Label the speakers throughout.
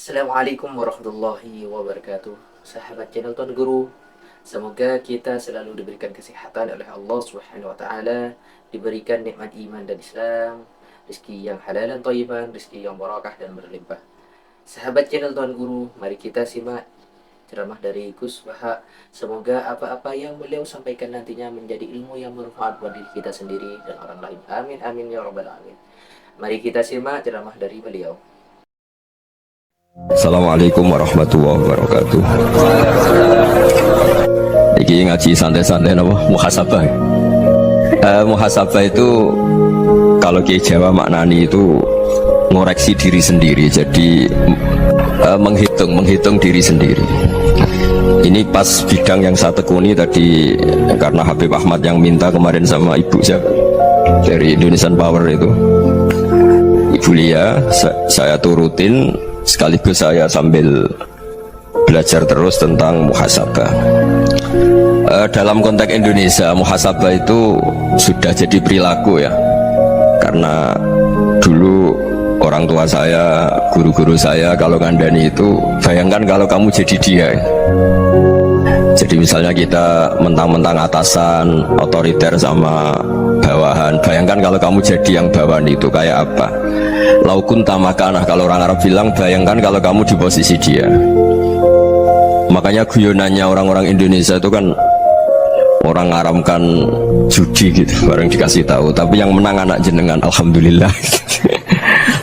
Speaker 1: Assalamualaikum warahmatullahi wabarakatuh. Sahabat channel Tuan Guru, semoga kita selalu diberikan kesehatan oleh Allah Subhanahu wa taala, diberikan nikmat iman dan Islam, rezeki yang halal dan thayyiban, rezeki yang barakah dan berlimpah. Sahabat channel Tuan Guru, mari kita simak ceramah dari Gus Baha. Semoga apa-apa yang beliau sampaikan nantinya menjadi ilmu yang bermanfaat buat diri kita sendiri dan orang lain. Amin amin ya rabbal alamin. Mari kita simak ceramah dari beliau.
Speaker 2: Assalamualaikum warahmatullahi wabarakatuh. Iki ngaji santai-santai napa muhasabah. Muhasabah itu kalau Ki Jawa maknani itu ngoreksi diri sendiri. Jadi menghitung diri sendiri. Ini pas bidang yang saya tekuni tadi karena Habib Ahmad yang minta kemarin sama ibu siapa dari Indonesian Power itu. Ibu Lia, saya turutin. Sekaligus saya sambil belajar terus tentang muhasabah. Dalam konteks Indonesia, muhasabah itu sudah jadi perilaku ya. Karena dulu orang tua saya, guru-guru saya kalau ngandani itu, bayangkan kalau kamu jadi dia. Jadi misalnya kita mentang-mentang atasan, otoriter sama bawahan. Bayangkan kalau kamu jadi yang bawahan itu kayak apa? Laukun tamakanah, kalau orang Arab bilang, bayangkan kalau kamu di posisi dia. Makanya guyonannya orang-orang Indonesia itu kan orang ngaramkan judi gitu, bareng dikasih tahu. Tapi yang menang anak jenengan, alhamdulillah.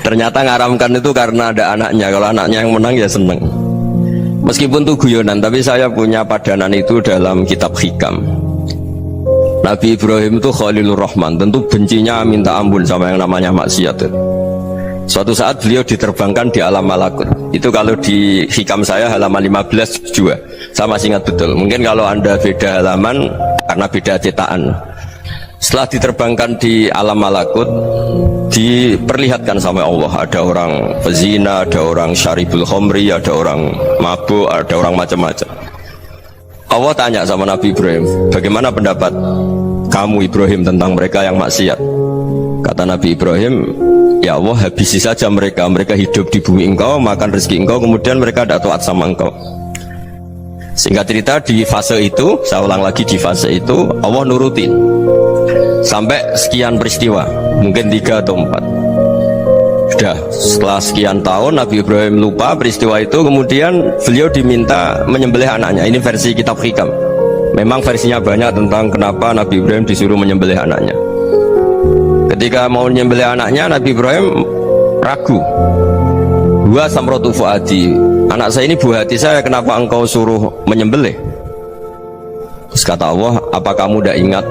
Speaker 2: Ternyata ngaramkan itu karena ada anaknya. Kalau anaknya yang menang ya seneng. Meskipun itu guyonan, tapi saya punya padanan itu dalam kitab hikam. Nabi Ibrahim itu Khalilur Rahman, tentu bencinya minta ampun sama yang namanya maksiat. Suatu saat beliau diterbangkan di alam malakut. Itu kalau di hikam saya halaman 15 juga. Saya masih ingat betul. Mungkin kalau Anda beda halaman karena beda cetakan. Setelah diterbangkan di alam malakut, diperlihatkan sama Allah. Ada orang pezina, ada orang syaribul khomri, ada orang mabuk, ada orang macam-macam. Allah tanya sama Nabi Ibrahim, bagaimana pendapat kamu Ibrahim tentang mereka yang maksiat? Kata Nabi Ibrahim, ya Allah, habisi saja mereka. Mereka hidup di bumi engkau, makan rezeki engkau, kemudian mereka tidak taat sama engkau. Singkat cerita, di fase itu, saya ulang lagi, di fase itu Allah nurutin sampai sekian peristiwa, mungkin 3 atau 4. Sudah setelah sekian tahun Nabi Ibrahim lupa peristiwa itu, kemudian beliau diminta menyembelih anaknya. Ini versi kitab hikam. Memang versinya banyak tentang kenapa Nabi Ibrahim disuruh menyembelih anaknya. Ketika mau menyembelih anaknya, Nabi Ibrahim ragu. Wa samratu fuadi, anak saya ini buah hati saya, kenapa engkau suruh menyembelih? Terus kata Allah, apa kamu tidak ingat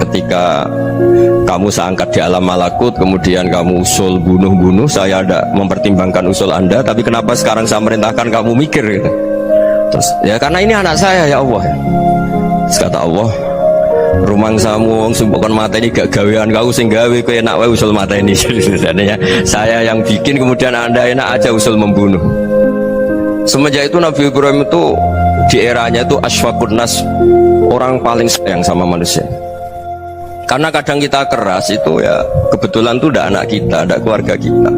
Speaker 2: ketika kamu saya angkat di alam malakut, kemudian kamu usul bunuh-bunuh, saya tidak mempertimbangkan usul Anda, tapi kenapa sekarang saya merintahkan kamu mikir gitu? Terus ya karena ini anak saya ya Allah. Terus kata Allah, rumang samu sumpahkan mata ini gak gawean kau sing gawe kau enak wae usul mata ini. Saya yang bikin, kemudian Anda enak aja usul membunuh. Semenjak itu Nabi Ibrahim itu di eranya itu asfaqun nas, orang paling sayang sama manusia. Karena kadang kita keras itu ya kebetulan tuh udah anak kita, ada keluarga kita.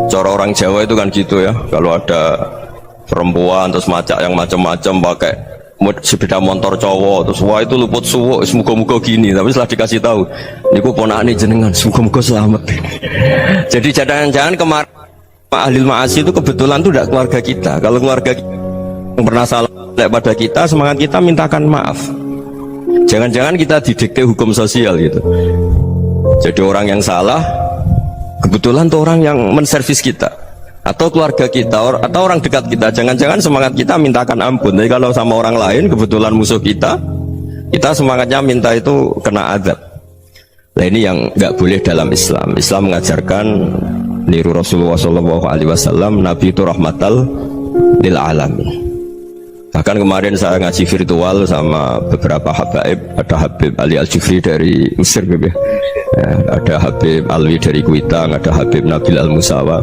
Speaker 2: Cara orang Jawa itu kan gitu ya, kalau ada perempuan terus macak yang macam-macam pakai sepeda motor cowok terus wah itu luput suwuk, semoga-moga gini. Tapi setelah dikasih tahu, niku ponakane jenengan, semoga-moga selamat. Jadi jangan-jangan kemarin ahlil ma'asi itu kebetulan tuh tidak keluarga kita. Kalau keluarga kita yang pernah salah pada kita, semangat kita mintakan maaf. Jangan-jangan kita didikte hukum sosial gitu. Jadi orang yang salah kebetulan tuh orang yang menservis kita, atau keluarga kita, atau orang dekat kita. Jangan-jangan semangat kita mintakan ampun. Tapi kalau sama orang lain kebetulan musuh kita, kita semangatnya minta itu kena azab. Nah ini yang nggak boleh dalam Islam. Islam mengajarkan niru Rasulullah SAW, Nabi itu rahmatal lil alamin. Bahkan kemarin saya ngaji virtual sama beberapa habaib. Ada Habib Ali Al-Jufri dari Mesir ya. Ada Habib Alwi dari Kuitang, ada Habib Nabil Al-Musawa.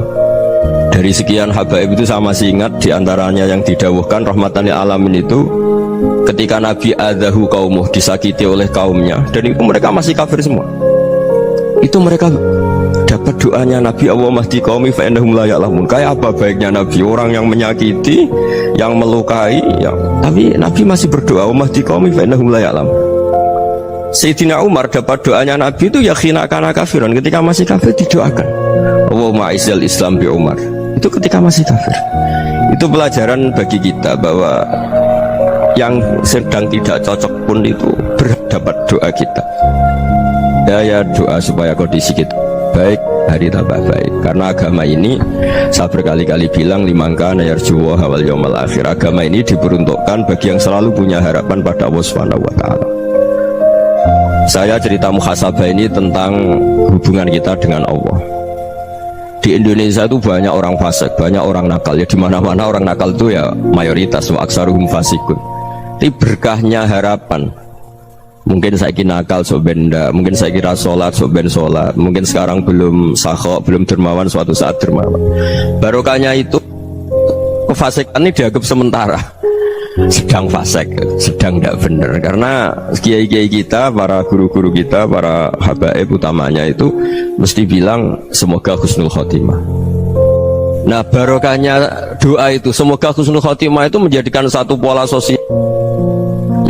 Speaker 2: Dari sekian habaib itu saya masih ingat diantaranya yang didawuhkan rahmatan lil alamin itu ketika Nabi adahu kaumuh, disakiti oleh kaumnya, dan itu mereka masih kafir semua. Itu mereka dapat apa doanya Nabi, Allahumma hdi qaumi fa innahum la ya'lamun. Kayak apa baiknya Nabi, orang yang menyakiti, yang melukai, tapi Nabi masih berdoa, Allahumma hdi qaumi fa innahum la ya'lamun. Sayyidina Umar dapat doanya Nabi itu ya khina kana kafiran, ketika masih kafir didoakan, Allahumma izzal Islam bi Umar. Itu ketika masih kafir. Itu pelajaran bagi kita bahwa yang sedang tidak cocok pun itu berdapat doa kita. Ya doa supaya kondisi kita baik, hari tambah baik. Karena agama ini, saya berkali-kali bilang, limangkana yarjuwa wal yawmal akhir. Agama ini diperuntukkan bagi yang selalu punya harapan pada Allah Subhanahu wa taala. Saya cerita muhasabah ini tentang hubungan kita dengan Allah. Di Indonesia itu banyak orang fasik, banyak orang nakal. Ya di mana-mana orang nakal itu ya mayoritas, wa aksaruhum fasikun. Tapi berkahnya harapan. Mungkin saya kira nakal sok benda, mungkin saya kira sholat sok ben sholat, mungkin sekarang belum sakho, belum dermawan, suatu saat dermawan. Barokahnya itu kefasikan ini dianggap sementara, sedang fasik, sedang tidak benar. Karena kiai-kiai kita, para guru-guru kita, para habaib utamanya itu mesti bilang semoga husnul khotimah. Nah barokahnya doa itu semoga husnul khotimah itu menjadikan satu pola sosial.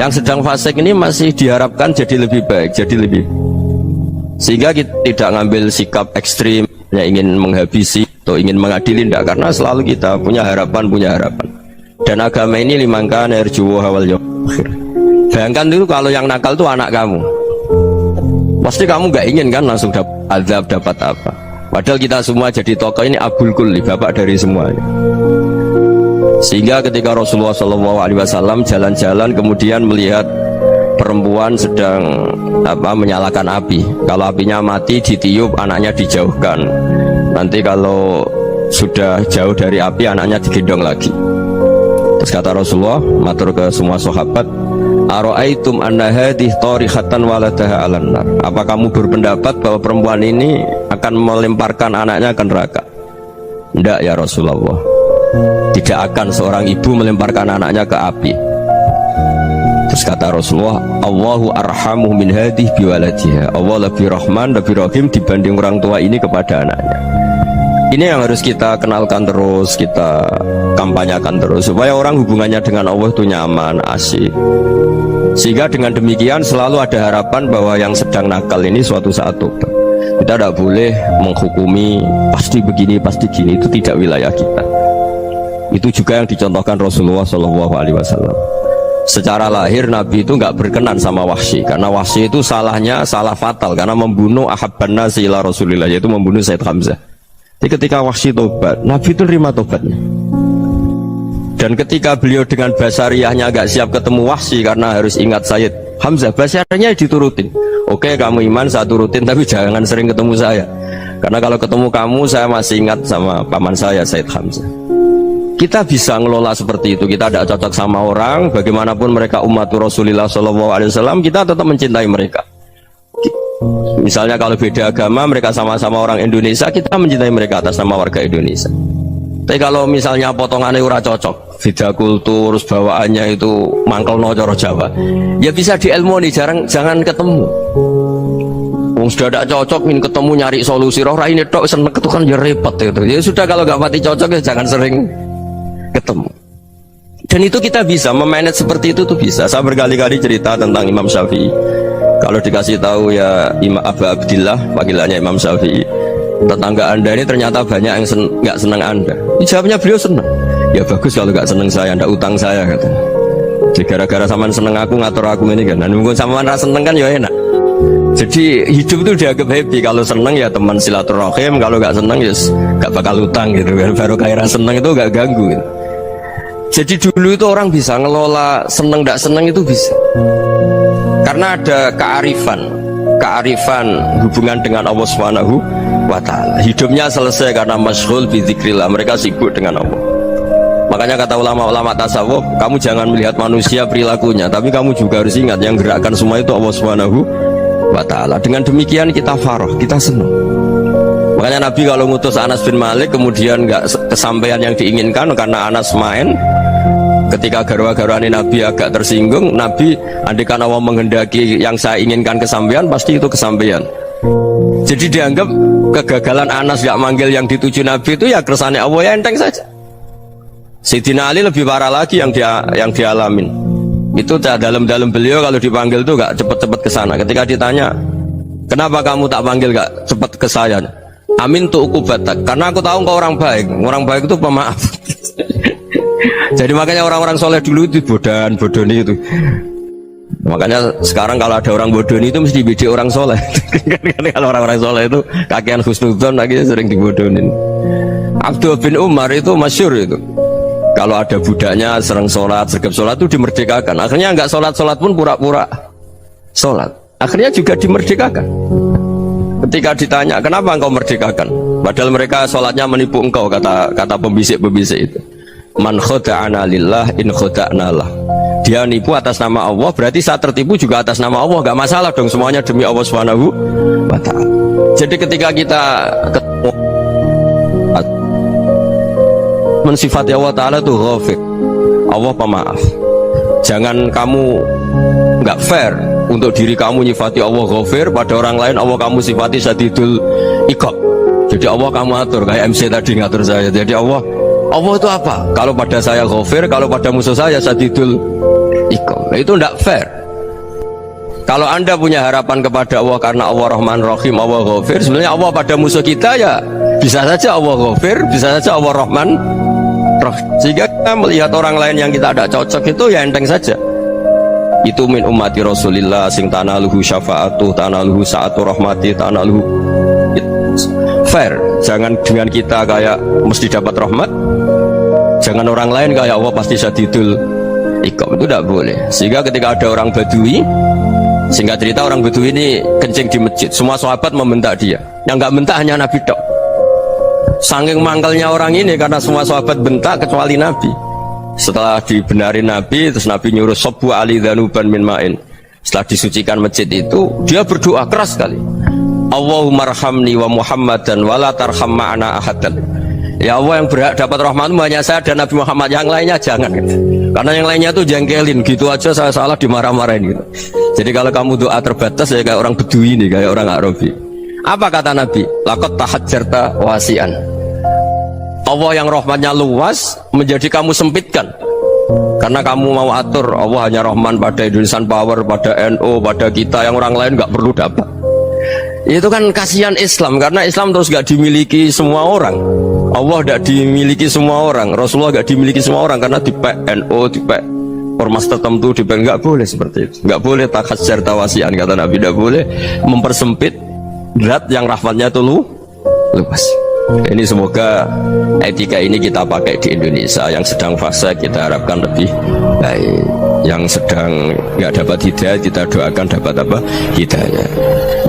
Speaker 2: Yang sedang fasik ini masih diharapkan jadi lebih baik, jadi lebih, sehingga kita tidak ngambil sikap ekstrim yang ingin menghabisi atau ingin mengadili, tidak, karena selalu kita punya harapan. Dan agama ini limangkan yarjuwa wal yawmal akhir. Bayangkan dulu kalau yang nakal itu anak kamu, pasti kamu nggak ingin kan langsung dapat azab, dapat apa. Padahal kita semua jadi tokoh ini abul kulli, bapak dari semuanya. Sehingga ketika Rasulullah SAW jalan-jalan kemudian melihat perempuan sedang menyalakan api, kalau apinya mati ditiup, anaknya dijauhkan. Nanti kalau sudah jauh dari api, anaknya digendong lagi. Terus kata Rasulullah, matur ke semua sahabat, ara'aitum anna hadhihi tarihatan waladaha 'alan nar. Apa kamu berpendapat bahwa perempuan ini akan melemparkan anaknya ke neraka? Tidak ya Rasulullah, tidak akan seorang ibu melemparkan anaknya ke api. Terus kata Rasulullah, Allahu arhamu min hadhihi biwaladiha. Allah lebih rahman, lebih rahim dibanding orang tua ini kepada anaknya. Ini yang harus kita kenalkan terus, kita kampanyakan terus, supaya orang hubungannya dengan Allah itu nyaman, asik. Sehingga dengan demikian selalu ada harapan bahwa yang sedang nakal ini suatu saat tobat. Kita tidak boleh menghukumi pasti begini, pasti gini, itu tidak wilayah kita. Itu juga yang dicontohkan Rasulullah SAW. Secara lahir Nabi itu nggak berkenan sama Wahsy, karena Wahsy itu salahnya salah fatal, karena membunuh ahabban nasi ila Rasulillah, yaitu membunuh Sayyid Hamzah. Jadi ketika Wahsy tobat, Nabi itu terima tobatnya. Dan ketika beliau dengan basariyahnya agak siap ketemu Wahsy karena harus ingat Sayyid Hamzah, basariyahnya diturutin. Oke, kamu iman, saya turutin, tapi jangan sering ketemu saya, karena kalau ketemu kamu saya masih ingat sama paman saya Sayyid Hamzah. Kita bisa ngelola seperti itu. Kita tidak cocok sama orang, bagaimanapun mereka umatur Rasulullah SAW, kita tetap mencintai mereka. Misalnya kalau beda agama, mereka sama-sama orang Indonesia, kita mencintai mereka atas nama warga Indonesia. Tapi kalau misalnya potongannya ora cocok, beda kultur, bawaannya itu mangkel no coro Jawa, ya bisa diilmoni, jangan ketemu. Sudah tidak cocok, ingin ketemu nyari solusi, roh ini tok seneng ketukan ya repot gitu. Ya sudah, kalau nggak mati cocok ya jangan sering ketemu. Dan itu kita bisa memanage seperti itu tuh bisa. Saya berkali-kali cerita tentang Imam Syafi'i. Kalau dikasih tahu ya Imam Abu Abdillah, panggilannya Imam Syafi'i, tetangga anda ini ternyata banyak yang nggak senang anda. Jawabnya beliau senang. Ya bagus kalau nggak senang saya, ndak utang saya katanya. Jadi gara-gara saman seneng aku ngatur aku ini kan. Dan mungkin saman rasa seneng kan ya enak. Jadi hidup itu dianggap happy. Kalau seneng ya teman silaturahim, kalau nggak seneng ya nggak bakal utang gitu kan. Baru kayak seneng itu nggak ganggu gitu. Jadi dulu itu orang bisa ngelola seneng ndak seneng itu bisa. Karena ada kearifan hubungan dengan Allah Subhanahu wa ta'ala. Hidupnya selesai karena masyghul bi dzikrillah, mereka sibuk dengan Allah. Makanya kata ulama-ulama tasawuf, kamu jangan melihat manusia perilakunya, tapi kamu juga harus ingat yang gerakkan semua itu Allah Subhanahu wa ta'ala. Dengan demikian kita farah, kita senang. Makanya Nabi kalau ngutus Anas bin Malik kemudian nggak kesampaian yang diinginkan karena Anas main, ketika garwa-garwani Nabi agak tersinggung, Nabi, andaikan Allah menghendaki yang saya inginkan kesampaian, pasti itu kesampaian. Jadi dianggap kegagalan Anas gak manggil yang dituju Nabi itu ya kersane Allah, ya enteng saja. Sayyidina Ali lebih parah lagi yang dialamin. Itu dalam beliau kalau dipanggil tuh gak cepet-cepet ke sana. Ketika ditanya, kenapa kamu tak panggil gak cepet ke saya? Amin tuh ukubatak, karena aku tahu kau orang baik. Orang baik itu pemaaf. Jadi makanya orang-orang soleh dulu itu bodoni itu. Makanya sekarang kalau ada orang bodoni itu mesti beda orang soleh. Kalau orang-orang soleh itu kakean husnudzon lagi sering dibodonin. Abdul bin Umar itu masyhur itu. Kalau ada budaknya sering sholat, sergap sholat itu dimerdekakan. Akhirnya nggak sholat pun pura-pura sholat. Akhirnya juga dimerdekakan. Ketika ditanya, kenapa engkau merdekakan? Padahal mereka sholatnya menipu engkau, kata pembisik-pembisik itu. Man khoda'ana lillah in khoda'na lah. Dia nipu atas nama Allah, berarti saat tertipu juga atas nama Allah. Gak masalah dong, semuanya demi Allah Subhanahu wa ta'ala. Jadi ketika kita ketemu mensifati Allah Ta'ala itu ghafir, Allah pemaaf. Jangan kamu nggak fair untuk diri kamu nyifati Allah ghafir, pada orang lain Allah kamu sifati syadidul iqab. Jadi Allah kamu atur kayak MC tadi ngatur saya. Jadi Allah itu apa? Kalau pada saya ghafir, kalau pada musuh saya syadidul iqab. Nah, itu nggak fair. Kalau Anda punya harapan kepada Allah karena Allah Rahman Rahim, Allah ghafir, sebenarnya Allah pada musuh kita ya bisa saja Allah ghafir, bisa saja Allah Rahman Rahim. Sehingga kita melihat orang lain yang kita tidak cocok itu ya enteng saja. Itu min ummati Rasulillah sing tanaluhu syafa'atu, tanaluhu sa'atu rahmati, tanaluhu fair. Jangan dengan kita kayak mesti dapat rahmat, jangan orang lain kayak Allah pasti syadidul iqab, itu tidak boleh. Sehingga ketika ada orang Badui, singkat cerita orang Badui ini kencing di masjid, semua sahabat membentak dia, yang nggak bentak hanya Nabi tok. Saking mangkalnya orang ini karena semua sahabat bentak kecuali Nabi. Setelah dibenarin Nabi, terus Nabi nyuruh sobu ali dhanuban min ma'in. Setelah disucikan masjid itu, dia berdoa keras sekali. Allahumma arhamni wa Muhammadan wa la tarham ma'ana ahadan. Ya Allah, yang berhak dapat rahmatmu hanya saya dan Nabi Muhammad, yang lainnya jangan gitu. Karena yang lainnya tuh jengkelin, gitu aja saya salah dimarah-marahin gitu. Jadi kalau kamu doa terbatas ya kayak orang Bedui nih, kayak orang Arabi. Apa kata Nabi? Laqad tahajjarta wasi'an. Allah yang rahmatnya luas menjadi kamu sempitkan karena kamu mau atur Allah hanya rahman pada Indonesian Power, pada NU, pada kita, yang orang lain nggak perlu dapat. Itu kan kasihan Islam, karena Islam terus nggak dimiliki semua orang. Allah nggak dimiliki semua orang, Rasulullah nggak dimiliki semua orang, karena di NU, di ormas tertentu, di nggak boleh seperti itu. Nggak boleh takhasyar tawasian, kata Nabi, nggak boleh mempersempit zat yang rahmatnya itu luas. Ini semoga etika ini kita pakai di Indonesia. Yang sedang fase kita harapkan lebih baik, yang sedang nggak dapat hidayah kita doakan dapat apa? Hidayah.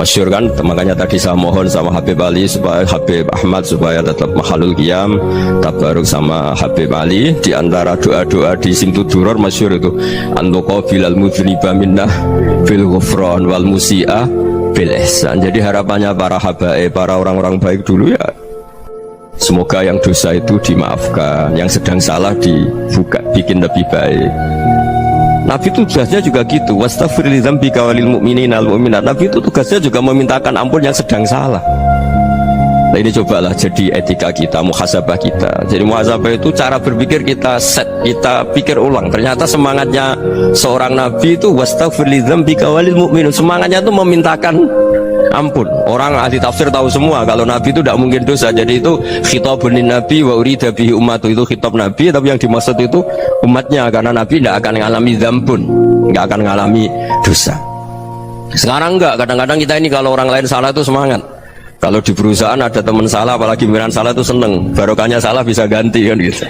Speaker 2: Masyhur kan, makanya tadi saya mohon sama Habib Ali supaya Habib Ahmad supaya tetap mahalul qiyam tabaruk sama Habib Ali. Di antara doa-doa di Simtud Duror masyhur itu antuqabilal mudhniba minnah fil ghufran wal musi'ah bil ihsan. Jadi harapannya para habaib, para orang-orang baik dulu ya, semoga yang dosa itu dimaafkan, yang sedang salah dibuka, bikin lebih baik. Nabi itu tugasnya juga gitu, wastaghfir li dzambika walil mu'minina wal mu'minat. Nabi itu tugasnya juga memintakan ampun yang sedang salah. Nah ini cobalah jadi etika kita, muhasabah kita. Jadi muhasabah itu cara berpikir kita set, kita pikir ulang. Ternyata semangatnya seorang Nabi itu wastaghfir li dzambika walil mu'minun. Semangatnya itu memintakan ampun. Orang ahli tafsir tahu semua kalau Nabi itu tidak mungkin dosa. Jadi itu khitabun lin Nabi wa urida bihi ummatu, itu khitab Nabi, tapi yang dimaksud itu umatnya, karena Nabi tidak akan mengalami dzambun, tidak akan mengalami dosa. Sekarang enggak, kadang-kadang kita ini kalau orang lain salah itu semangat. Kalau di perusahaan ada teman salah, apalagi pimpinan salah itu seneng, barokahnya salah bisa ganti kan gitu.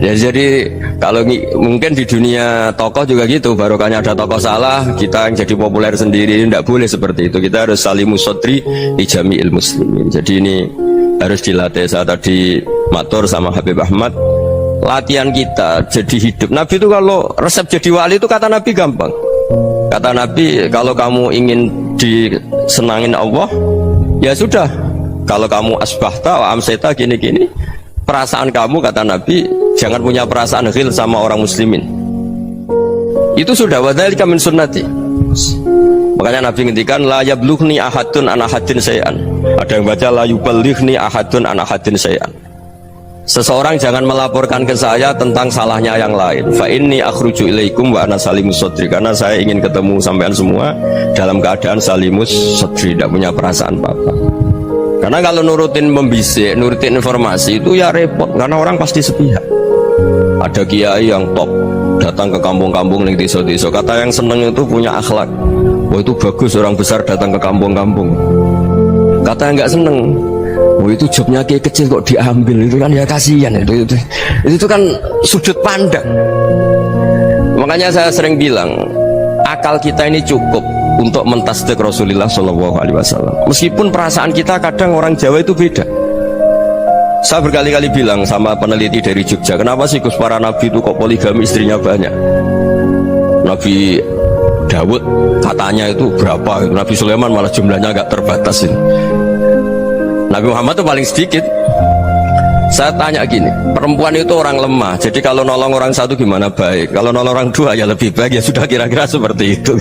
Speaker 2: Ya, jadi kalau mungkin di dunia tokoh juga gitu, barokahnya ada tokoh salah, kita yang jadi populer sendiri, tidak boleh seperti itu. Kita harus salimus sodri ijami'il muslimin. Jadi ini harus dilatih. Saya tadi matur sama Habib Ahmad, latihan kita jadi hidup. Nabi itu kalau resep jadi wali itu kata Nabi gampang. Kata Nabi, kalau kamu ingin disenangin Allah, ya sudah, kalau kamu asbahta wa amseta gini-gini, perasaan kamu, kata Nabi, jangan punya perasaan ghil sama orang muslimin. Itu sudah, wadzalika min sunnati. Makanya Nabi ngendikan la yablughni ahadun an ahadin sayan. Ada yang baca la yuballighni ahadun an ahadin sayan. Seseorang jangan melaporkan ke saya tentang salahnya yang lain. Fa inni akhruju ilaikum wa ana salimus sadri. Karena saya ingin ketemu sampean semua dalam keadaan salimus sadri, tidak punya perasaan apa-apa. Karena kalau nurutin membisik, nurutin informasi itu ya repot, karena orang pasti sepihak. Ada kiai yang top datang ke kampung-kampung ning desa-desa, kata yang seneng itu punya akhlak. Oh itu bagus orang besar datang ke kampung-kampung. Kata yang nggak seneng, oh itu jobnya kayak kecil kok diambil, itu kan ya kasihan itu kan sudut pandang. Makanya saya sering bilang akal kita ini cukup untuk mentasdik Rasulullah Shallallahu Alaihi Wasallam. Meskipun perasaan kita kadang orang Jawa itu beda. Saya berkali-kali bilang sama peneliti dari Jogja, kenapa sih Gus para nabi itu kok poligami istrinya banyak? Nabi Dawud katanya itu berapa? Nabi Sulaiman malah jumlahnya agak terbatas ini. Nabi Muhammad itu paling sedikit. Saya tanya gini, perempuan itu orang lemah, jadi kalau nolong orang satu gimana baik, kalau nolong orang dua ya lebih baik, ya sudah kira-kira seperti itu.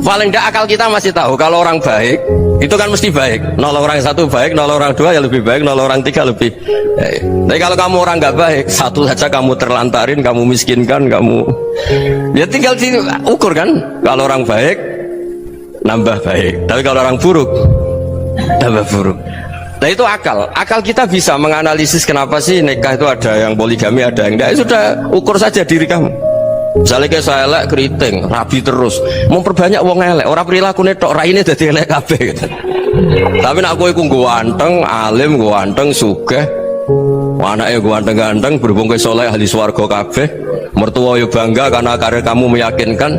Speaker 2: Paling tidak akal kita masih tahu kalau orang baik itu kan mesti baik, nolong orang satu baik, nolong orang dua ya lebih baik, nolong orang tiga lebih baik. Tapi kalau kamu orang nggak baik, satu saja kamu terlantarin, kamu miskinkan, kamu ya tinggal diukur kan. Kalau orang baik nambah baik, tapi kalau orang buruk tambah buruk. Nah itu akal kita bisa menganalisis kenapa sih nikah itu ada yang poligami, ada yang enggak. Sudah ukur saja diri kamu. Misalnya kayak saya elek keriting, rabi terus, memperbanyak wong elek, orang perilaku netok, raine jadi elek kabeh gitu. Tapi nak kowe iku ganteng, alim, ganteng, sugih, anaknya ganteng-ganteng, berhubung ke soleh ahli swarga kabeh, mertua yo bangga karena karir kamu meyakinkan.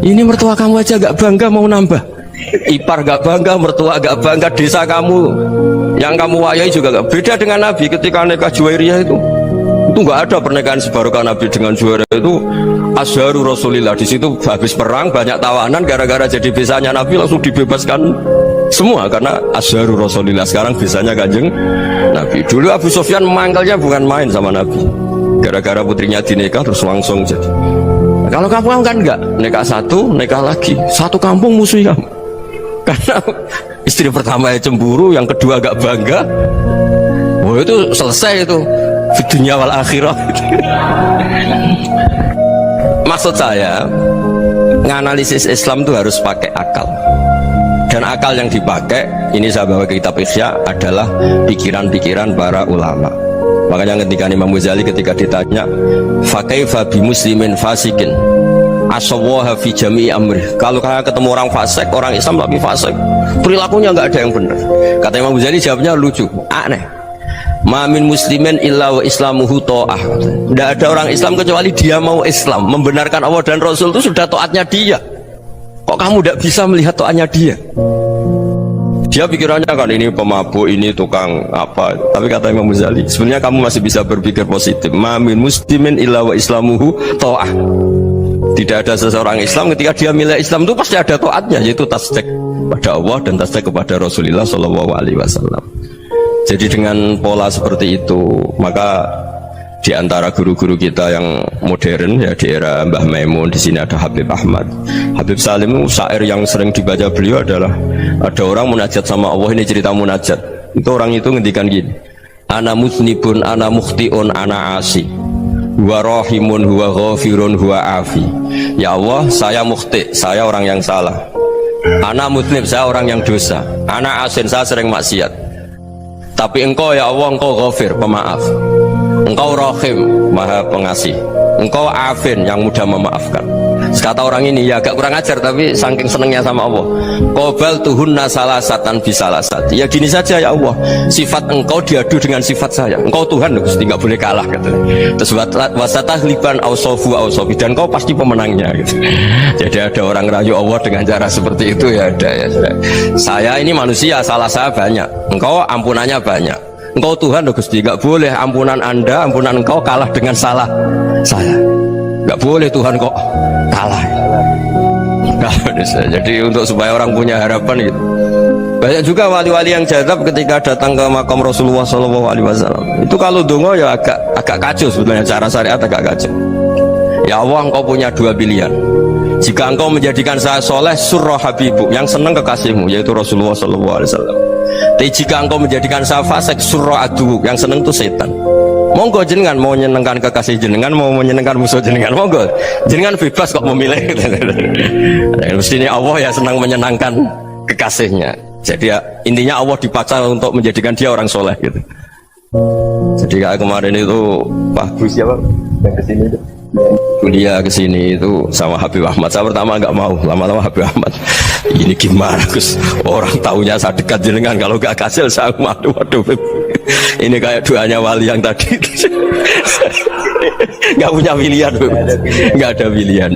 Speaker 2: Ini mertua kamu aja gak bangga mau nambah. Ipar gak bangga, mertua gak bangga, desa kamu yang kamu wayai juga gak. Beda dengan Nabi ketika nikah Juwairiyah itu gak ada pernikahan sebarokah Nabi dengan Juwairiyah itu asharu Rasulillah. Di situ habis perang banyak tawanan, gara-gara jadi besanya Nabi langsung dibebaskan semua karena asharu Rasulillah. Sekarang besanya Kanjeng Nabi. Dulu Abu Sufyan mangkalnya bukan main sama Nabi, gara-gara putrinya dinikah terus langsung jadi. Kalau kamu kan enggak, nikah satu, nikah lagi, satu kampung musuhi kamu. Karena istri pertama ya cemburu, yang kedua agak bangga. Wah itu selesai itu di dunia wal akhirah. Maksud saya nganalisis Islam itu harus pakai akal. Dan akal yang dipakai, ini saya bawa ke kitab Ihya, adalah pikiran-pikiran para ulama. Makanya ketika Imam Ghazali ketika ditanya fakaifa bi muslimin fasikin asawaha fi jami'i amri, kalau kalian ketemu orang fasik, orang Islam tapi fasik, perilakunya nggak ada yang benar, kata Imam Ghazali jawabnya lucu, aneh. Ma min muslimin illa wa islamuhu ta'ah. Tidak ada orang Islam kecuali dia mau Islam, membenarkan Allah dan Rasul itu sudah taatnya dia. Kok kamu tidak bisa melihat taatnya dia? Dia pikirannya kan ini pemabuk, ini tukang apa. Tapi kata Imam Ghazali, sebenarnya kamu masih bisa berpikir positif. Ma min muslimin illa wa islamuhu ta'ah. Tidak ada seseorang Islam ketika dia milih Islam itu pasti ada taatnya, yaitu tasdik pada Allah dan tasdik kepada Rasulullah Shallallahu Alaihi Wasallam. Jadi dengan pola seperti itu, maka di antara guru-guru kita yang modern ya di era Mbah Maimun, di sini ada Habib Ahmad, Habib Salim, syair yang sering dibaca beliau adalah ada orang munajat sama Allah. Ini cerita munajat. Itu orang itu ngendikan gini, ana musnibun, ana mukhtiun, ana asi, huwa rahimun, huwa ghafirun, huwa afi. Ya Allah, saya mukhti, saya orang yang salah. Ana musnib, saya orang yang dosa. Ana asin, saya sering maksiat. Tapi engkau ya Allah, engkau ghafir, pemaaf. Engkau rahim, maha pengasih. Engkau afin, yang mudah memaafkan. Kata orang ini ya agak kurang ajar, tapi saking senengnya sama Allah, qobal tuhunna salasatan bisalasat. Ya gini saja ya Allah, sifat engkau diadu dengan sifat saya. Engkau Tuhan, Gusti, nggak boleh kalah gitu. Terus wasatahliban ausofu ausofi, dan kau pasti pemenangnya gitu. Jadi ada orang rayu Allah dengan cara seperti itu ya ada ya. Saya ini manusia, salah saya banyak. Engkau ampunannya banyak. Engkau Tuhan, Gusti, nggak boleh ampunan Anda, ampunan engkau kalah dengan salah saya. Nggak boleh Tuhan kok kalah. Jadi untuk supaya orang punya harapan gitu. Banyak juga wali-wali yang jadab ketika datang ke makam Rasulullah SAW. Itu kalau dongo ya agak kacau sebetulnya, cara syariat agak kacau. Ya Allah, engkau punya dua pilihan. Jika engkau menjadikan saya soleh, surah habibu, yang senang kekasihmu, yaitu Rasulullah SAW. Tapi jika engkau menjadikan saya fasik, surah adu, yang senang itu setan. Monggo jenengan mau menyenangkan kekasih jenengan, mau menyenangkan musuh jenengan, monggo jenengan bebas kok memilih. Mestinya Allah ya senang menyenangkan kekasihnya. Jadi ya, intinya Allah dipaksa untuk menjadikan dia orang soleh gitu. Jadi kayak kemarin itu Pak Gus ya Pak yang kesini itu kuliah kesini itu sama Habib Ahmad. Saya pertama nggak mau, lama-lama Habib Ahmad ini gimana Gus, orang tahunya saya dekat jenengan, kalau nggak hasil saya waduh ini kayak doanya wali yang tadi. Nggak punya pilihan, nggak ada pilihan.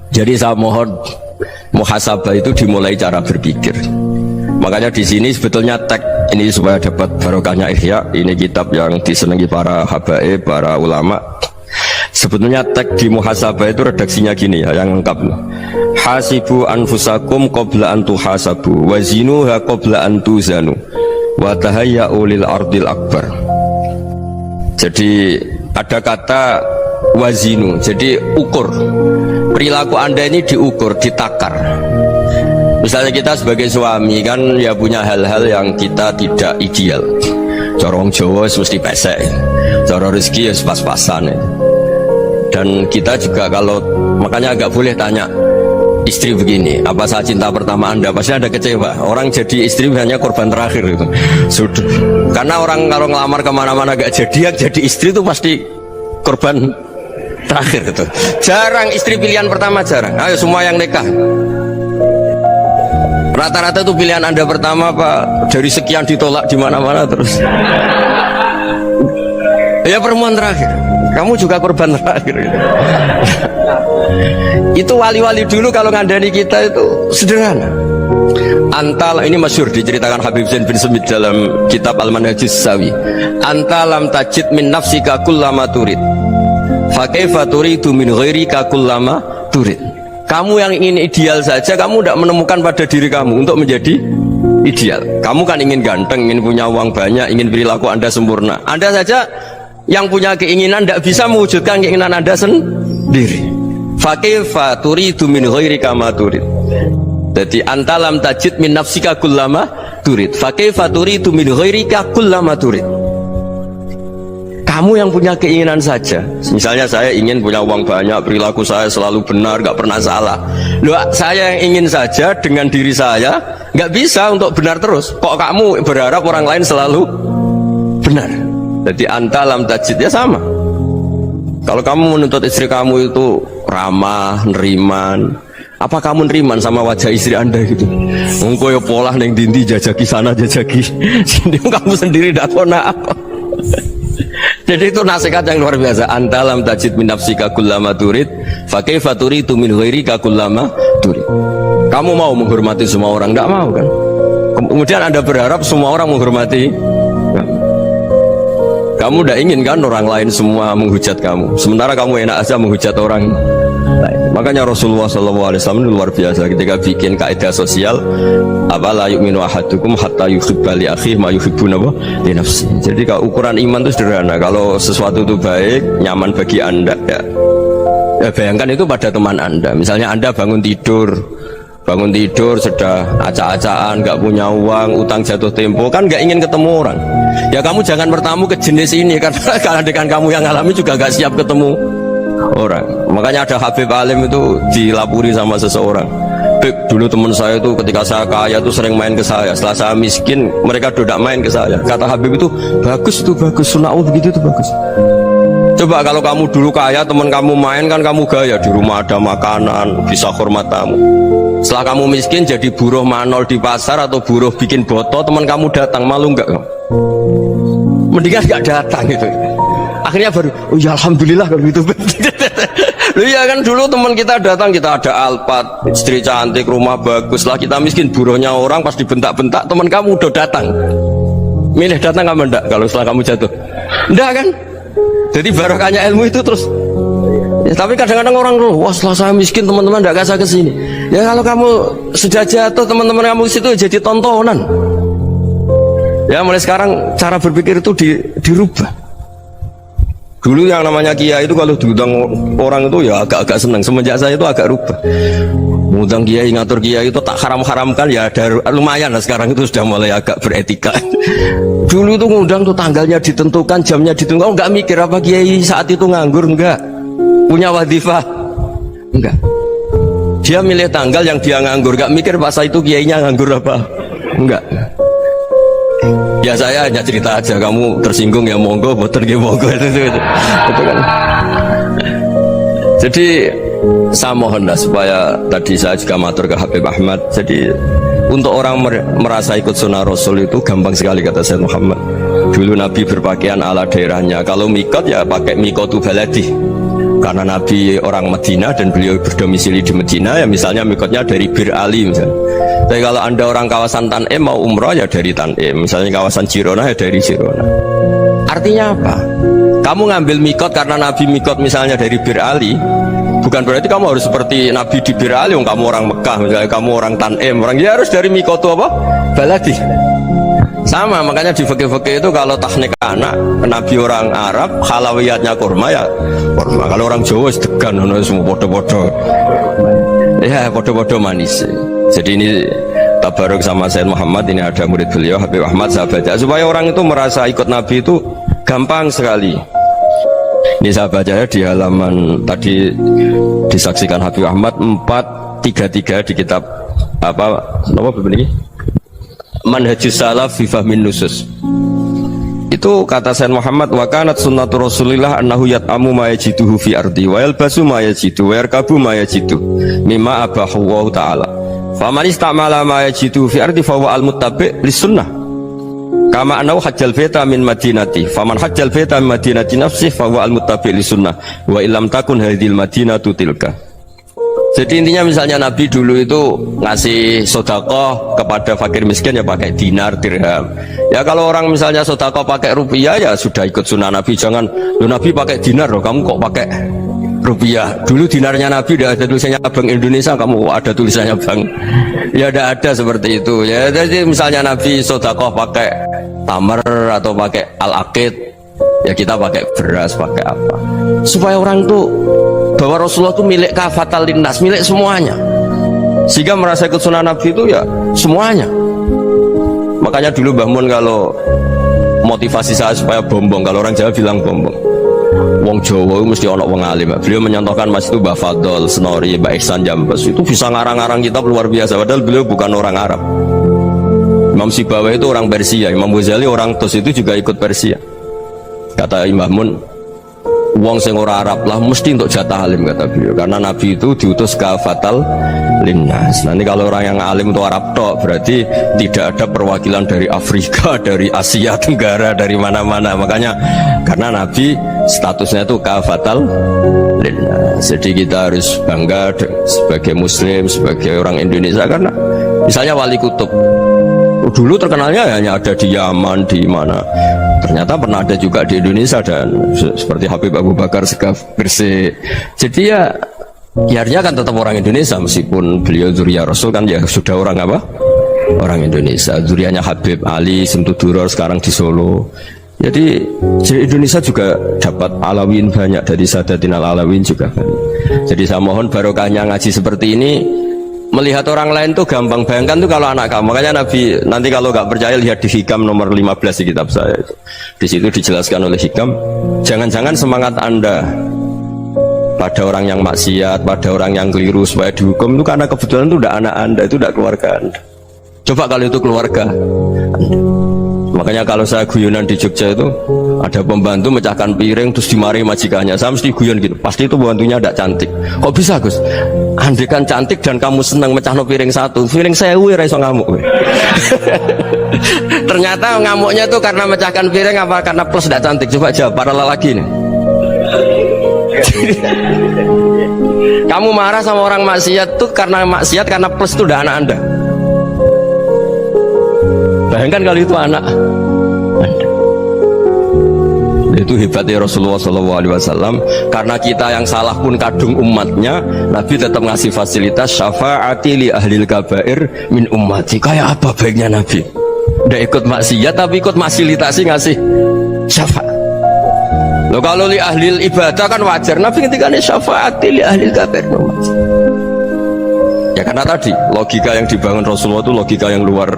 Speaker 2: Jadi saya mohon muhasabah itu dimulai cara berpikir. Makanya di sini sebetulnya tag ini supaya dapat barokahnya Ihya, ini kitab yang disenangi para habaib, para ulama. Sebetulnya tag di muhasabah itu redaksinya gini ya, yang lengkap. Hasibu anfusakum qabla an tuhasabu wa zinuha qabla an tuzanu wa tahayya'u lil ardil akbar. Jadi ada kata wazinu, jadi ukur. Perilaku Anda ini diukur, ditakar. Misalnya kita sebagai suami kan ya punya hal-hal yang kita tidak ideal. Corong Jawa mesti pesek, cara rezeki ya pas-pasan. Dan kita juga kalau makanya agak boleh tanya istri begini, apa saya cinta pertama Anda? Pasti ada kecewa. Orang jadi istri hanya korban terakhir itu. Sudah. Karena orang kalau ngelamar kemana-mana gak jadi, yang jadi istri itu pasti korban terakhir itu. Jarang istri pilihan pertama, jarang. Ayo semua yang nikah. Rata-rata itu pilihan Anda pertama Pak, dari sekian ditolak di mana-mana terus. Ya perempuan terakhir. Kamu juga korban terakhir. Itu wali-wali dulu kalau ngandani kita itu sederhana. Antal ini masyhur diceritakan Habib Zain bin Semit dalam kitab Al-Manhajus Sawi. Antalam tajid min nafsika kullama turid. Fa kaifa turidu min ghairika kullama turid. Kamu yang ingin ideal saja, kamu tidak menemukan pada diri kamu untuk menjadi ideal. Kamu kan ingin ganteng, ingin punya uang banyak, ingin perilaku Anda sempurna. Anda saja yang punya keinginan tidak bisa mewujudkan keinginan Anda sendiri. Fakaifa turidu min ghairika ma turid. Jadi antalam tajid min nafsika kullama turid. Fakaifa turidu min ghairika kullama turid. Kamu yang punya keinginan saja. Misalnya saya ingin punya uang banyak, perilaku saya selalu benar, gak pernah salah. Loh, saya yang ingin saja dengan diri saya gak bisa untuk benar terus. Kok kamu berharap orang lain selalu benar? Jadi antalam tajid ya sama. Kalau kamu menuntut istri kamu itu ramah, neriman, apa kamu neriman sama wajah istri Anda gitu? Engkau ya pola neng dindi jajaki sana jajaki sini, kamu sendiri tidak pernah apa. Jadi itu nasihat yang luar biasa. Antalam tajid min nafsika kullama turid fa kaifa turidu min ghairika kullama turid. Kamu mau menghormati semua orang? Tidak mau kan? Kemudian Anda berharap semua orang menghormati kamu. Tidak ingin kan orang lain semua menghujat kamu, sementara kamu enak aja menghujat orang lain. Makanya Rasulullah SAW luar biasa ketika bikin kaidah sosial, apa la yu'minu ahadukum hatta yuhibba li akhihi ma yuhibbu li nafsihi. Jadi kalau ukuran iman itu sederhana. Kalau sesuatu itu baik, nyaman bagi Anda ya bayangkan itu pada teman Anda. Misalnya Anda bangun tidur sudah acak-acakan, gak punya uang, utang jatuh tempo, kan gak ingin ketemu orang. Ya kamu jangan bertamu ke jenis ini, karena dengan kamu yang alami juga gak siap ketemu orang. Makanya ada Habib Alim itu dilapuri sama seseorang. Beb, dulu teman saya itu ketika saya kaya itu sering main ke saya. Setelah saya miskin, mereka tidak main ke saya. Kata Habib itu bagus, sunahmu begitu itu bagus. Coba kalau kamu dulu kaya, teman kamu main kan kamu gaya, di rumah ada makanan, bisa hormat tamu. Setelah kamu miskin jadi buruh manol di pasar atau buruh bikin boto, teman kamu datang, malu enggak? Mendingan enggak datang gitu. Akhirnya baru, oh ya alhamdulillah kalau gitu. Lu ya kan dulu teman kita datang, kita ada Alphard, istri cantik, rumah bagus. Lah kita miskin, buruhnya orang pas dibentak-bentak, teman kamu udah datang. Milih datang kamu enggak kalau setelah kamu jatuh? Enggak kan? Jadi barokahnya ilmu itu terus. Ya, tapi kadang-kadang orang wah setelah saya miskin teman-teman enggak kasih ke sini. Ya kalau kamu sudah jatuh, teman-teman kamu situ jadi tontonan. Ya mulai sekarang cara berpikir itu dirubah. Dulu yang namanya kiai itu kalau diundang orang itu ya agak-agak senang. Semenjak saya itu agak rubah. Ngundang kiai, ngatur kiai itu tak haram-haramkan ya ada lumayan lah, sekarang itu sudah mulai agak beretika. Dulu itu ngundang tuh tanggalnya ditentukan, jamnya ditentukan, enggak mikir apa kiai saat itu nganggur, enggak. Punya wadifah, enggak. Dia milih tanggal yang dia nganggur, enggak mikir pas itu kiainya nganggur apa, enggak. Ya saya hanya cerita aja, kamu tersinggung ya monggo, boten ya monggo itu kan. Jadi saya mohonlah supaya tadi saya juga matur ke Habib Ahmad. Jadi untuk orang merasa ikut sunnah Rasul itu gampang sekali kata Sayyid Muhammad. Dulu Nabi berpakaian ala daerahnya. Kalau mikot ya pakai mikotu baladi. Karena Nabi orang Medina dan beliau berdomisili di Medina, ya misalnya mikotnya dari Bir Ali misalnya. Tapi kalau anda orang kawasan Tanim mau umrah ya dari Tanim, misalnya kawasan Jirona ya dari Jirona. Artinya apa? Kamu ngambil mikot karena Nabi mikot misalnya dari Bir Ali, bukan berarti kamu harus seperti Nabi di Bir Ali. Kamu orang Mekah misalnya, kamu orang Tanim, orang ya harus dari mikot itu apa? Baladi. Sama, makanya di fikih-fikih itu kalau tahnik anak Nabi orang Arab, halawiyatnya kurma ya kurma. Kalau orang Jawa sedegan, semua bodoh-bodoh. Ya bodoh-bodoh manis. Jadi ini tabaruk sama Sayyid Muhammad, ini ada murid beliau Habib Ahmad, saya baca supaya orang itu merasa ikut Nabi itu gampang sekali. Ini saya baca ya di halaman tadi disaksikan Habib Ahmad 433 di kitab apa begini? Manhajus Salaf fi Fahmin Nusus. Itu kata Sayyid Muhammad, wa kanat sunnatu Rasulillah annahu yat'amu ma yajiduhu fi ardi wa yalbasu ma yajidu wa yarkabu ma yajidu mimma abahu wa ta'ala. Faman istamala ma yajidu fi ardi fa huwa al-muttabi' lis-sunnah. Kama annahu hajjal baita min madinati. Faman hajjal baita min madinati nafsihi fa huwa al-muttabi' lis-sunnah wa illam takun hadhil madinatu tilka. Jadi intinya misalnya Nabi dulu itu ngasih sodakoh kepada fakir miskin ya pakai dinar, dirham. Ya kalau orang misalnya sodakoh pakai rupiah ya sudah ikut sunnah Nabi. Jangan, lu Nabi pakai dinar loh, kamu kok pakai rupiah. Dulu dinarnya Nabi udah ada tulisannya Bank Indonesia, kamu ada tulisannya Bank. Ya tidak ada seperti itu. Ya jadi misalnya Nabi sodakoh pakai tamar atau pakai al-aqid, ya kita pakai beras, pakai apa. Supaya orang tuh bahwa Rasulullah itu milik kafatal linnas, milik semuanya, sehingga merasa ikut sunnah Nabi itu ya semuanya. Makanya dulu Mbah Mun kalau motivasi saya supaya bombong, kalau orang Jawa bilang bombong, wong Jawa itu mesti ono wong alim. Beliau menyontohkan mas itu Mbah Fadol, Senori, Mbah Ihsan Jambes, itu bisa ngarang-ngarang kitab luar biasa, padahal beliau bukan orang Arab. Imam Sibawa itu orang Persia, Imam Ghazali orang Tus itu juga ikut Persia. Kata Imam Mun, wong sing ora Arab lah mesti untuk jatah alim kata beliau, karena Nabi itu diutus kafatal linnas. Nanti kalau orang yang alim itu Arab tok, berarti tidak ada perwakilan dari Afrika, dari Asia Tenggara, dari mana-mana. Makanya karena Nabi statusnya itu kafatal linnas. Jadi kita harus bangga sebagai Muslim, sebagai orang Indonesia, karena misalnya Wali Kutub dulu terkenalnya hanya ada di Yaman, di mana, ternyata pernah ada juga di Indonesia, dan seperti Habib Abu Bakar Segaf Gresik. Jadi ya artinya kan tetap orang Indonesia, meskipun beliau zuriyah Rasul kan ya sudah orang apa? Orang Indonesia. Zuriyahnya Habib Ali Simtuduror sekarang di Solo. Jadi Indonesia juga dapat alawin banyak, dari Sadatin al-Alawin juga banyak. Jadi saya mohon barokahnya ngaji seperti ini. Melihat orang lain tuh gampang, bayangkan tuh kalau anak kamu. Makanya Nabi, nanti kalau nggak percaya lihat di Hikam nomor 15 di kitab saya itu. Di situ dijelaskan oleh Hikam, jangan-jangan semangat Anda pada orang yang maksiat, pada orang yang keliru supaya dihukum itu karena kebetulan itu udah anak Anda, itu udah keluarga Anda. Coba kalau itu keluarga Anda. Makanya kalau saya guyonan di Jogja itu ada pembantu mecahkan piring terus dimarahi majikannya, saya mesti guyon gitu, pasti itu pembantunya tidak cantik. Kok bisa Gus? Andekan cantik dan kamu senang mecahno piring satu, piring saya iso ngamuk. Ternyata ngamuknya itu karena mecahkan piring apa karena plus tidak cantik? Coba jawab para lelaki nih. Kamu marah sama orang maksiat tuh karena maksiat, karena plus itu udah anak Anda. Bayangkan kalau itu anak Anda. Itu hebatnya Rasulullah SAW. Karena kita yang salah pun kadung umatnya, Nabi tetap ngasih fasilitas syafaati li ahlil kabair min ummati. Kayak apa baiknya Nabi? Udah ikut maksiat tapi ikut fasilitasi ngasih syafaat. Loh, kalau li ahli ibadah kan wajar. Nabi ketika ini syafaat li ahli Kapernaum. Ya karena tadi logika yang dibangun Rasulullah itu logika yang luar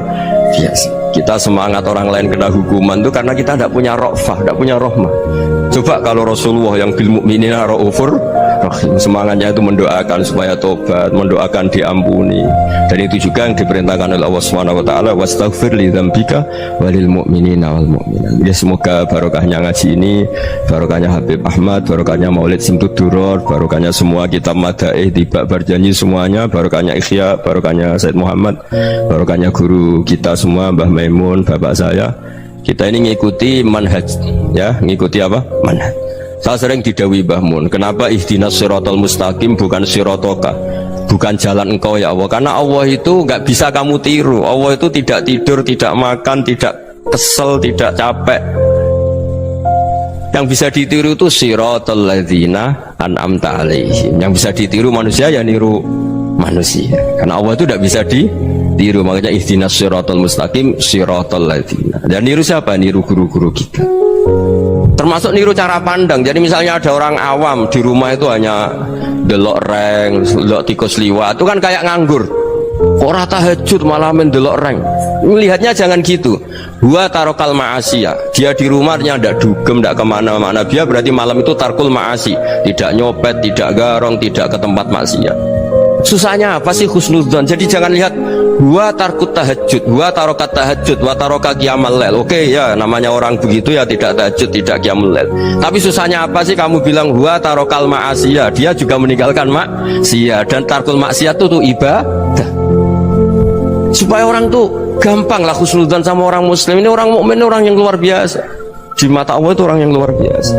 Speaker 2: biasa. Kita semangat orang lain kena hukuman itu karena kita tidak punya ra'fah, tidak punya rahmah. Coba kalau Rasulullah yang bil mu'minina ra'ufur rahim, semangatnya itu mendoakan supaya tobat, mendoakan diampuni. Dan itu juga yang diperintahkan oleh Allah Subhanahu wa taala, wastaghfir li dzambika walil mu'minina wal mu'minat. Ya semoga barokahnya ngaji ini, barokahnya Habib Ahmad, barokahnya Maulid Simtud Duror, barokahnya semua kitab madaih tiba berjanji semuanya, barokahnya Ikhya, barokahnya Said Muhammad, barokahnya guru kita semua Mbah Maimun, bapak saya. Kita ini ngikuti manhaj, ya, ngikuti apa? Manhaj. Saya sering didhawuhi Mbah Mun, kenapa ihdinas siratal mustaqim bukan siratoka, bukan jalan engkau ya Allah? Karena Allah itu nggak bisa kamu tiru. Allah itu tidak tidur, tidak makan, tidak kesel, tidak capek. Yang bisa ditiru itu siratal ladzina an'amta alaihim. Yang bisa ditiru manusia ya niru manusia. Karena Allah itu tidak bisa ditiru. Makanya ihdinas siratal mustaqim siratal ladzina. Dan niru siapa? Niru guru-guru kita. Termasuk niru cara pandang. Jadi misalnya ada orang awam di rumah itu hanya delok reng, delok tikus liwat, itu kan kayak nganggur. Ora tahajud malah mendelok reng. Melihatnya jangan gitu. Huwa tarokal ma'asiyah. Dia di rumahnya tidak dugem, tidak kemana-mana. Dia berarti malam itu tarkul ma'asi. Tidak nyopet, tidak garong, tidak ke tempat maksiat. Susahnya apa sih husnudzon? Jadi jangan lihat huwa tarkut tahajud, huwa tarokat tahajud, wa taroka qiyamul lail. Oke ya, namanya orang begitu ya tidak tahajud, tidak qiyamul lail. Tapi susahnya apa sih kamu bilang huwa tarokal ma'asiyah? Dia juga meninggalkan maksiat, dan tarkul maksiat itu tuh ibadah. Supaya orang tuh gampang lah husnudzon sama orang muslim. Ini orang mukmin, orang yang luar biasa. Di mata Allah itu orang yang luar biasa.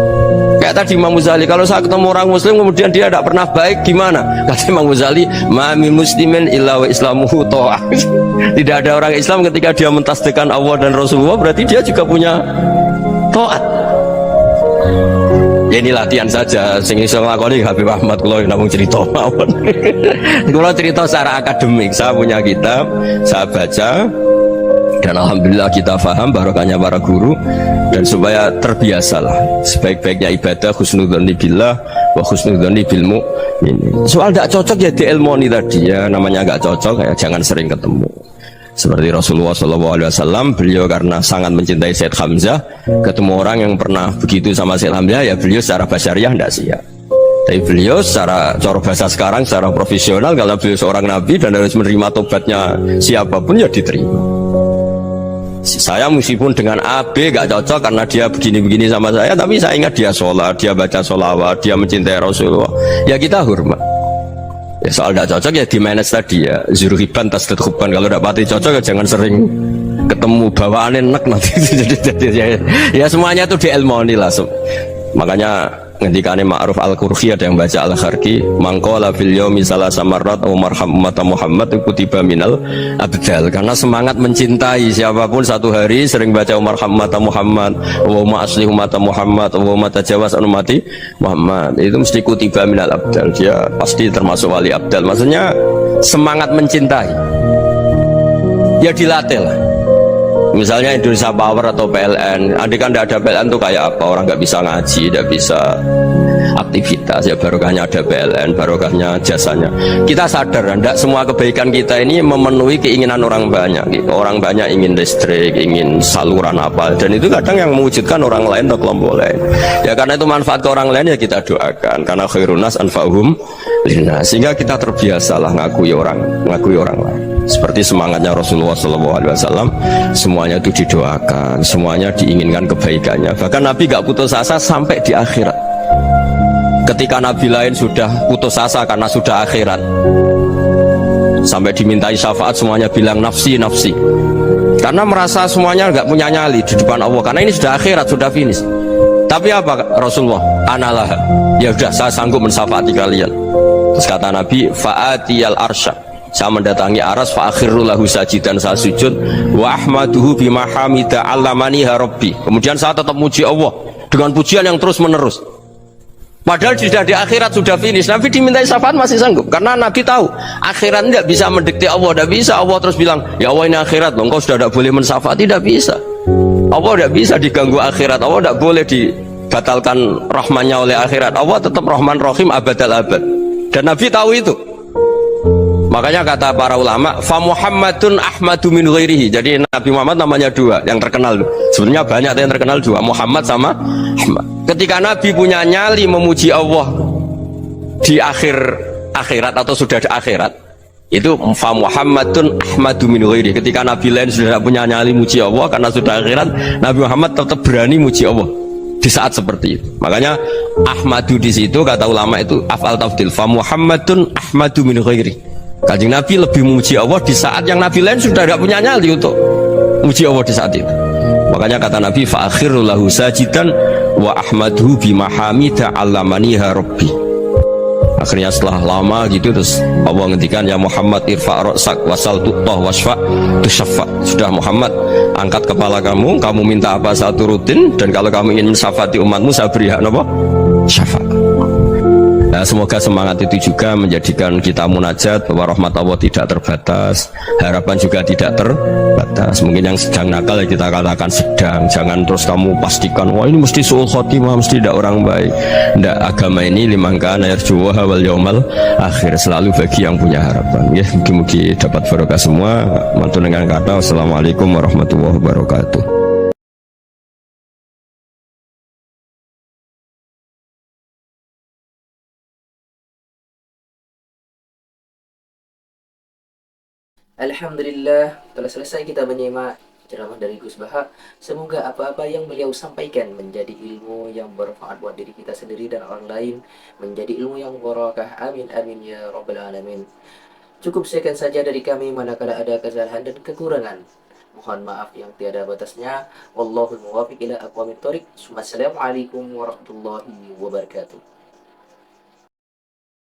Speaker 2: Kayak tadi Imam Ghazali, kalau saya ketemu orang muslim kemudian dia tidak pernah baik, gimana? Kata Imam Ghazali, ma min muslimin illa wa islamuhu ta'ah. Tidak ada orang Islam ketika dia mentasbihkan Allah dan Rasulullah berarti dia juga punya taat. Ya ini latihan saja, sing iso nglakoni Habib Ahmad kula namung cerita mawon. Kula cerita secara akademik, saya punya kitab, saya baca, dan alhamdulillah kita faham barokahnya para guru. Dan supaya terbiasalah sebaik-baiknya ibadah husnudzonni billah wa husnudzonni bil mu'minin. Soal tidak cocok ya diilmoni tadi ya, namanya nggak cocok ya jangan sering ketemu. Seperti Rasulullah SAW, beliau karena sangat mencintai Said Hamzah, ketemu orang yang pernah begitu sama Said Hamzah ya beliau secara basyariah tidak siap. Tapi beliau secara cara bahasa sekarang, secara profesional, kalau beliau seorang nabi dan harus menerima tobatnya siapapun ya diterima. Saya meskipun dengan AB gak cocok karena dia begini-begini sama saya, tapi saya ingat dia sholat, dia baca sholawat, dia mencintai Rasulullah, ya kita hormat. Ya soal gak cocok ya di manage tadi ya, zuruhiban tasdid khubban. Kalau gak pati cocok ya jangan sering ketemu, bawaannya enak nanti. Ya semuanya itu diilmoni lah. Makanya ngendikane Ma'ruf Al-Qurhi ada yang baca Al-Kharki, mangqala fil yaumi salasa marrat wa marham ummata Muhammad kutiba minal abdal. Karena semangat mencintai siapapun satu hari sering baca marham ummata Muhammad, wa ma asli ummata Muhammad, wa ma tajawaz an ummati Muhammad, itu mesti kutiba minal abdal. Dia pasti termasuk wali abdal. Maksudnya semangat mencintai ya dilatih lah. Misalnya Indonesia Power atau PLN, andai kan tidak ada PLN tuh kayak apa? Orang nggak bisa ngaji, tidak bisa aktivitas. Ya barokahnya ada PLN, barokahnya jasanya. Kita sadar, tidak semua kebaikan kita ini memenuhi keinginan orang banyak. Orang banyak ingin listrik, ingin saluran apa, dan itu kadang yang mewujudkan orang lain atau kelompok lain. Ya karena itu manfaat ke orang lain ya kita doakan. Karena khairun nas anfa'uhum linnas. Sehingga kita terbiasalah ngakui orang lain. Seperti semangatnya Rasulullah SAW, semuanya itu didoakan, semuanya diinginkan kebaikannya. Bahkan Nabi gak putus asa sampai di akhirat. Ketika Nabi lain sudah putus asa karena sudah akhirat, sampai dimintai syafaat semuanya bilang nafsi nafsi, karena merasa semuanya gak punya nyali di depan Allah, karena ini sudah akhirat, sudah finish. Tapi apa Rasulullah? Analah, ya udah saya sanggup mensyafaati kalian. Terus kata Nabi, fa'atiyal arsya, saya mendatangi aras, fa akhirru lahu sajidan, saya sujud, wa ahmaduhu bima hamida allamaniha rabbi. Kemudian saya tetap muji Allah dengan pujian yang terus menerus. Padahal sudah di akhirat, sudah finish. Nabi dimintai syafaat masih sanggup, karena Nabi tahu akhirat tidak bisa mendikte Allah, tidak bisa Allah terus bilang, ya Allah ini akhirat loh, engkau sudah tidak boleh mensyafaat, tidak bisa. Allah tidak bisa diganggu akhirat, Allah tidak boleh dibatalkan rahmannya oleh akhirat. Allah tetap Rahman Rahim abadal abad. Dan Nabi tahu itu. Makanya kata para ulama, fa Muhammadun Ahmadu min ghairihi. Jadi Nabi Muhammad namanya dua, yang terkenal. Sebenarnya banyak yang terkenal dua, Muhammad sama Ahmad. Ketika Nabi punya nyali memuji Allah di akhirat atau sudah di akhirat, itu fa Muhammadun Ahmadu min ghairihi. Ketika Nabi lain sudah punya nyali muji Allah karena sudah akhirat, Nabi Muhammad tetap berani muji Allah di saat seperti itu. Makanya Ahmadu di situ kata ulama itu afal tafdil, fa Muhammadun Ahmadu min ghairihi. Kanjeng Nabi lebih memuji Allah di saat yang Nabi lain sudah tidak punya nyali untuk memuji Allah di saat itu. Makanya kata Nabi fa akhiru lahu sajidan wa ahmaduhu bimahamida allamaniha rabbi. Akhirnya setelah lama gitu terus Allah ngendikan ya Muhammad irfa' ra'sak wasal tu'tah wasfa' tusyaffa. Sudah Muhammad, angkat kepala kamu, kamu minta apa saya turutin, dan kalau kamu ingin mensyafaati umatmu saya beri hak apa? Syafaat. Nah, semoga semangat itu juga menjadikan kita munajat bahwa rahmat Allah tidak terbatas, harapan juga tidak terbatas. Mungkin yang sedang nakal ya kita katakan sedang, jangan terus kamu pastikan wah ini mesti suul khotimah, mesti tidak orang baik. Tidak, agama ini liman kana yarjuha wal yaumal akhir, selalu bagi yang punya harapan. Ya, mugi-mugi dapat barokah semua. Mantu dengan kata wassalamualaikum warahmatullahi wabarakatuh.
Speaker 1: Alhamdulillah, telah selesai kita menyimak ceramah dari Gus Baha. Semoga apa-apa yang beliau sampaikan menjadi ilmu yang bermanfaat buat diri kita sendiri dan orang lain, menjadi ilmu yang barakah. Amin amin ya rabbal alamin. Cukup sekian saja dari kami, manakala ada kesalahan dan kekurangan, mohon maaf yang tiada batasnya. Wallahul muwaffiq ila aqwamit thoriq. Wassalamualaikum warahmatullahi wabarakatuh.